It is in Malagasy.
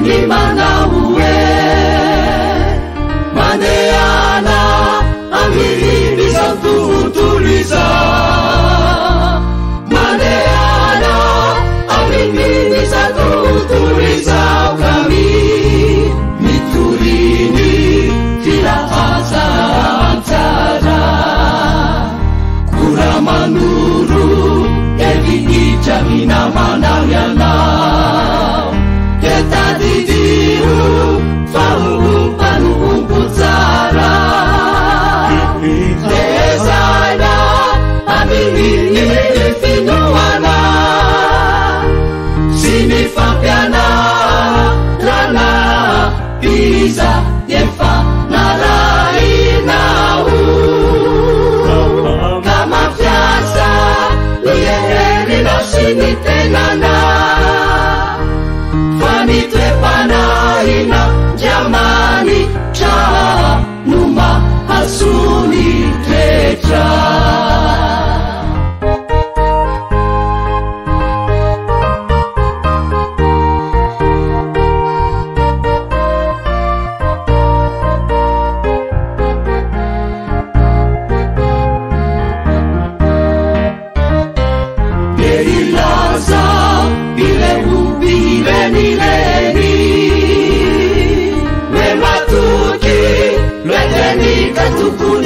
ni manauwe maneana amiri tutuliza maneana amiri tutuliza kami miturini kila antara kura manuru evi jamina manayana kita didiru fahu panu putsara desana amini finuana sini fapiana lana pisa yefa narainau kama fiasa lieheri na sini tenana fani trepana ina jamani cha numa hasuni trecha Ilaza bilehu bilenileni Mematuki lweteni katukuni